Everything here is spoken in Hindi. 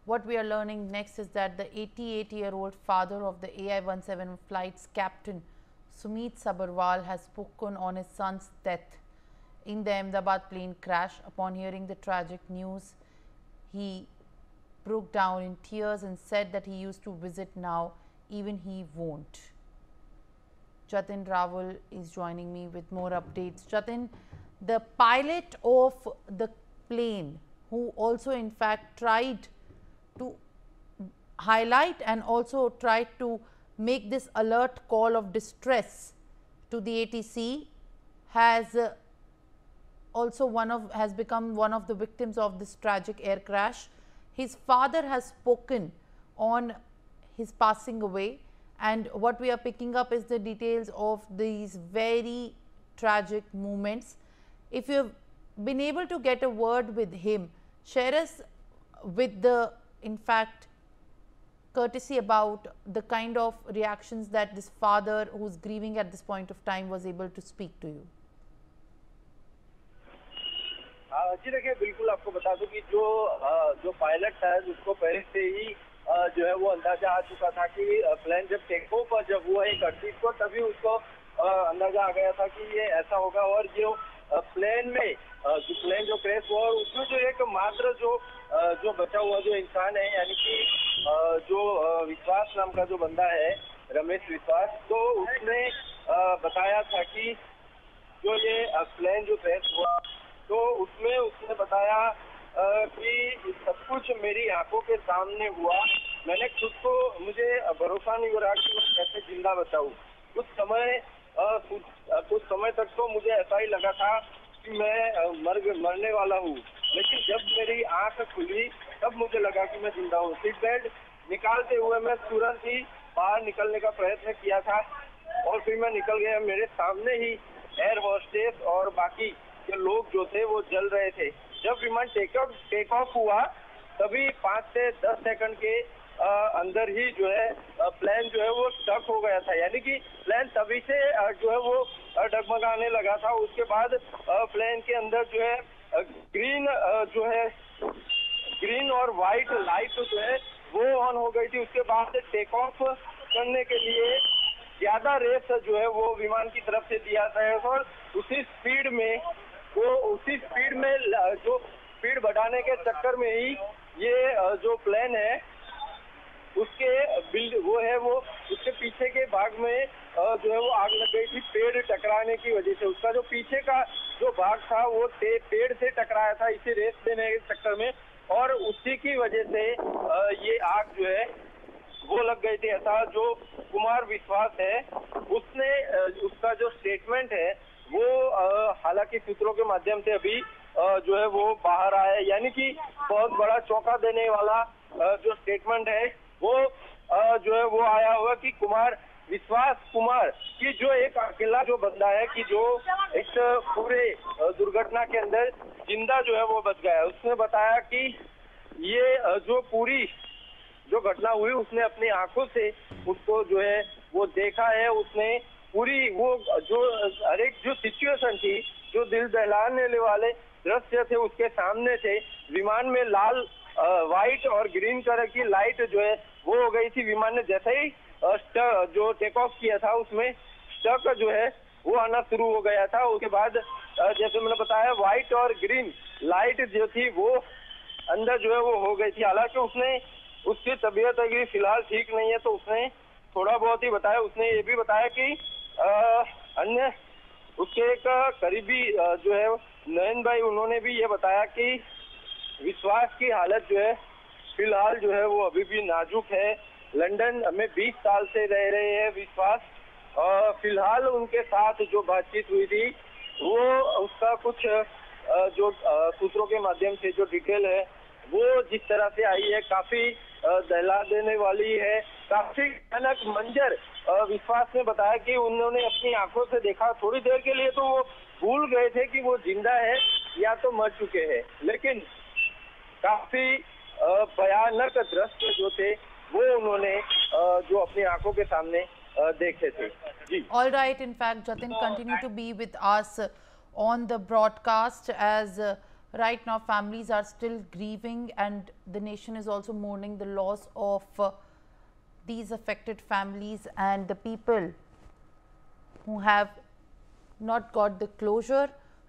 What we are learning next is that the 88-year-old father of the AI-17 flight's captain, Sumit Sabharwal, has spoken on his son's death in the Ahmedabad plane crash. Upon hearing the tragic news, he broke down in tears and said that he used to visit now, even he won't. Jatin Rawal is joining me with more updates. Jatin, the pilot of the plane, who also in fact tried to highlight and also tried to make this alert call of distress to the ATC, has has become one of the victims of this tragic air crash. His father has spoken on his passing away, and what we are picking up is the details of these very tragic moments. If you have been able to get a word with him, share us with the, in fact, courtesy about the kind of reactions that this father, who's grieving at this point of time, was able to speak to you. जी देखिए, बिल्कुल आपको बता दूं कि जो पायलट था उसको पहले से ही जो है वो अंदाजा आ चुका था कि प्लेन जब टेक ऑफ जब हुआ 31 को, तभी उसको अंदाजा आ गया था कि ये ऐसा होगा। और जो प्लेन में प्लेन जो क्रैश हुआ, और उसमें जो एक मात्र जो बचा हुआ जो इंसान है, यानी कि जो विश्वास नाम का जो बंदा है, रमेश विश्वास, तो उसने बताया था कि जो ये प्लेन जो क्रैश हुआ, तो उसमें उसने बताया कि सब कुछ मेरी आंखों के सामने हुआ। मैंने खुद को, मुझे भरोसा नहीं हो रहा कि मैं कैसे जिंदा बचाऊं। कुछ समय तक तो मुझे ऐसा ही लगा था कि मैं मरने वाला हूँ, लेकिन जब मेरी आंख खुली तब मुझे लगा कि मैं जिंदा हूँ। सीट बेल्ट निकालते हुए मैं तुरंत ही बाहर निकलने का प्रयत्न किया था, और फिर मैं निकल गया। मेरे सामने ही एयर होस्टेस और बाकी के लोग जो थे वो जल रहे थे। जब विमान टेक ऑफ हुआ, तभी 5 से 10 सेकंड के अंदर ही जो है प्लेन जो है वो स्टक हो गया था, यानी कि प्लेन तभी से जो है वो डगमगाने लगा था। उसके बाद प्लेन के अंदर जो है ग्रीन और व्हाइट लाइट जो है वो ऑन हो गई थी। उसके बाद टेक ऑफ करने के लिए ज्यादा रेस जो है वो विमान की तरफ से दिया था, और उसी स्पीड में जो स्पीड बढ़ाने के चक्कर में ही ये जो प्लेन है उसके पीछे के भाग में जो है वो आग लग गई थी, पेड़ टकराने की वजह से। उसका जो पीछे का जो भाग था वो पेड़ से टकराया था इसी रेस देने के चक्कर में, और उसी की वजह से ये आग जो है वो लग गई थी। ऐसा जो कुमार विश्वास है, उसका जो स्टेटमेंट है वो हालांकि सूत्रों के माध्यम से अभी जो है वो बाहर आया है, यानी कि बहुत बड़ा चौंका देने वाला जो स्टेटमेंट है वो जो है वो आया हुआ कि कुमार की जो एक अकेला जो बंदा है कि जो इस पूरे दुर्घटना के अंदर जिंदा जो है वो बच गया। उसने बताया कि ये जो पूरी जो घटना हुई उसने अपनी आंखों से उसको जो है वो देखा है। उसने पूरी वो जो हर एक जो सिचुएशन थी, जो दिल दहलाने वाले दृश्य थे उसके सामने थे। विमान में लाल, व्हाइट और ग्रीन कलर की लाइट जो है वो हो गई थी। विमान ने जैसे ही जो टेक ऑफ किया था उसमें स्टक जो है वो आना शुरू हो गया था। उसके बाद जैसे मैंने बताया व्हाइट और ग्रीन लाइट जो थी वो अंदर जो है वो हो गई थी। हालांकि उसकी तबीयत अभी फिलहाल ठीक नहीं है, तो उसने थोड़ा बहुत ही बताया। उसने ये भी बताया कि अन्य उसके एक करीबी जो है नयन भाई, उन्होंने भी ये बताया कि विश्वास की हालत जो है फिलहाल जो है वो अभी भी नाजुक है। लंदन में 20 साल से रह रहे हैं विश्वास, और फिलहाल उनके साथ जो बातचीत हुई थी वो उसका कुछ जो सूत्रों के माध्यम से जो डिटेल है वो जिस तरह से आई है काफी दहला देने वाली है। काफी भयानक मंजर विश्वास ने बताया कि उन्होंने अपनी आंखों से देखा। थोड़ी देर के लिए तो वो भूल गए थे कि वो जिंदा है या तो मर चुके हैं, लेकिन काफी भयानक दृश्य जो थे वो उन्होंने जो अपनी आंखों के सामने देखे थे। जी। All right, in fact, Jatin, continue to be with us on the broadcast as Right now, families are still grieving, and the nation is also mourning the loss of these affected families and the people who have not got the closure.